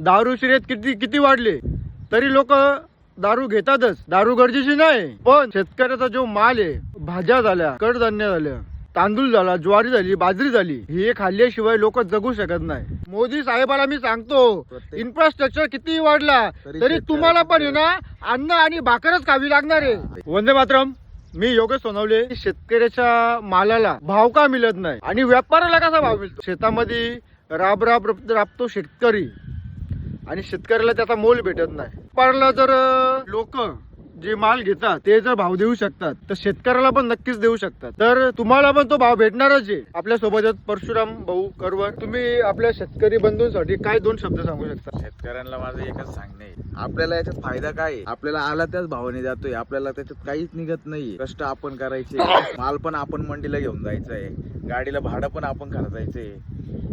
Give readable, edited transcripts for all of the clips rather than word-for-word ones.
दारू शर्यत किती किती वाढले तरी लोक दारू घेतातच. दारू गरजेची नाही, पण शेतकऱ्याचा जो माल आहे, भाज्या झाल्या, कडधान्य झाल्या, तांदूळ झाला, ज्वारी झाली, बाजरी झाली, हे खाल्ल्याशिवाय लोक जगू शकत नाही. मोदी साहेबाला मी सांगतो, इन्फ्रास्ट्रक्चर किती वाढला तरी तुम्हाला पण आहे ना अन्न आणि भाकरच खावी लागणार आहे. वंदे मातरम. मी योगेश सोनवले. शेतकऱ्याच्या मालाला भाव का मिळत नाही आणि व्यापाऱ्याला कसा भाव मिळतो? शेतामध्ये राबतो शेतकरी आणि शेतकऱ्याला त्याचा मोल भेटत नाही. व्यापाऱ्याला जर लोक जे माल घेतात ते जर भाव देऊ शकतात तर शेतकऱ्याला पण नक्कीच देऊ शकतात. तर तुम्हाला पण तो भाव भेटणारच आहे. आपल्या सोबत परशुराम भाऊ करवर. तुम्ही आपल्या शेतकरी बंधूंसाठी काय 2 शब्द सांगू शकता? शेतकऱ्यांना माझं एकच सांगणं आहे, आपल्याला याच्यात फायदा काय आहे? आपल्याला आला त्याच भावाने जातोय, आपल्याला त्याच्यात काहीच निघत नाहीये. कष्ट आपण करायचे, माल पण आपण मंडीला घेऊन जायचंय, गाडीला भाडं पण आपण खर्चायचंय.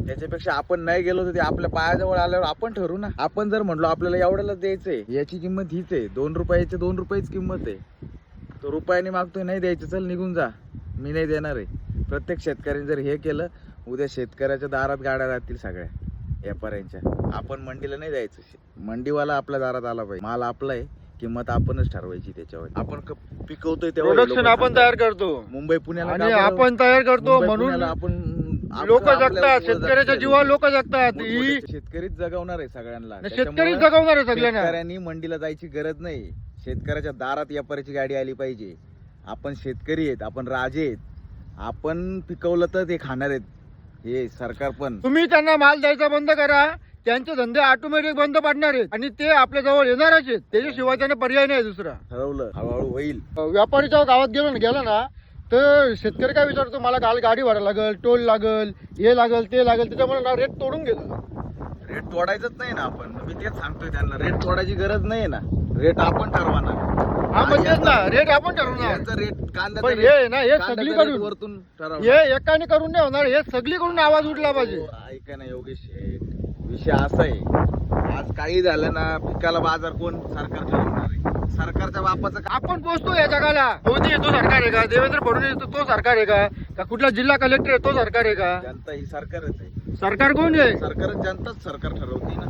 त्याच्यापेक्षा आपण नाही गेलो तर ते आपल्या पायाजवळ आल्यावर आपण ठरू ना. आपण जर म्हणलो आपल्याला एवढ्यालाच द्यायचंय, याची किंमत हीच आहे, 2 रुपयाची 2 रुपयाची किंमत आहे, तो रुपयाने मागतोय, नाही द्यायचं, चल निघून जा, मी नाही देणार आहे. प्रत्येक शेतकऱ्याने जर हे केलं, उद्या शेतकऱ्याच्या दारात गाड्या राहतील सगळ्या व्यापाऱ्यांच्या. आपण मंडीला नाही जायचं, मंडीवाला आपल्या दारात आला पाहिजे. माल आपला आहे, किंमत आपणच ठरवायची त्याच्यावर. आपण पिकवतोय तेव्हा प्रोडक्शन आपण तयार करतो, मुंबई पुण्याला आणि आपण तयार करतो म्हणून आपण लोक जगतात. शेतकऱ्याच्या जीवावर लोक जगतात. ही शेतकरीच जगवणार आहे सगळ्यांना. शेतकरी जगवणार आहे सगळ्यांना. शेतकऱ्यांनी मंडीला जायची गरज नाही, शेतकऱ्याच्या दारात व्यापाऱ्याची गाडी आली पाहिजे. आपण शेतकरी आहेत, आपण राजे आहेत, आपण पिकवलं तर ते खाणार आहेत. हे सरकार पण. तुम्ही त्यांना माल द्यायचा बंद करा, त्यांचे धंदे ऑटोमॅटिक बंद पडणार आहेत आणि ते आपल्या जवळ येणारच आहेत. त्याच्याशिवाय त्यांना पर्याय नाही दुसरा. ठरवलं हळूहळू होईल. व्यापारीच्या गावात गेला ना तर शेतकरी काय विचारतो, मला गाडी भाडं लागल, टोल लागल, हे लागल, ते लागल, त्याच्यामुळे ना रेट तोडून घेतो. रेट तोडायचंच नाही ना आपण. मी तेच सांगतोय त्यांना, रेट तोडायची गरज नाही ना, रेट आपण ठरवणार. हा म्हणजेच ना, रेट आपण ठरवणार. रेट पण कांद्याचा हे ना, हे सगळीकडून वरतून ठरवणार. हे एकाने करून नाही होणार, हे सगळीकडून आवाज उठला पाहिजे. ऐका ना योगेश शेठ, विषय असा आहे, आज काही झालं ना, पिकाला बाजार कोण? सरकार ठरवणार आहे. सरकारच्या बापाचं आपण पोहोचतो या जगाला. मोदी येतो सरकार आहे का? देवेंद्र फडणवीस येतो तो सरकार आहे का? कुठला जिल्हा कलेक्टर आहे तो सरकार आहे का? जनता ही सरकारच आहे. सरकार कोण आहे? सरकारच जनताच सरकार ठरवते ना.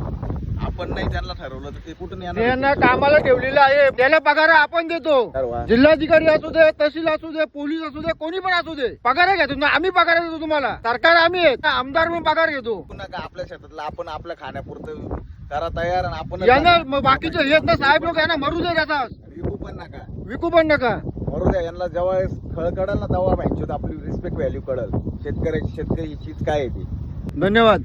आपण नाही त्यांना ठरवलं तर ते कुठून येणार? त्यांना कामाला ठेवलेलं आहे, त्याला पगार आपण देतो. ठरवा. जिल्हाधिकारी असू दे, तहसील असू दे, पोलीस असू दे, कोणी पण असू दे, पगार घेतो ना. आम्ही पगार देतो तुम्हाला. सरकार आम्ही आहे, आमदार म्हणून पगार घेतो. पुन्हा का आपल्या शेतातलं आपण आपल्या खाण्यापुरतं करा तयार, आणि आपण यांना मग बाकीचे येत ना साहेब लोक यांना मरू दे, त्याचा विकू पण नका, विकू पण नका. मरू द्या. यांना जेव्हा फळ कळल ना तेव्हा माहिती आपली रिस्पेक्ट व्हॅल्यू कळल. शेतकरी ही चीज काय आहे ती. धन्यवाद.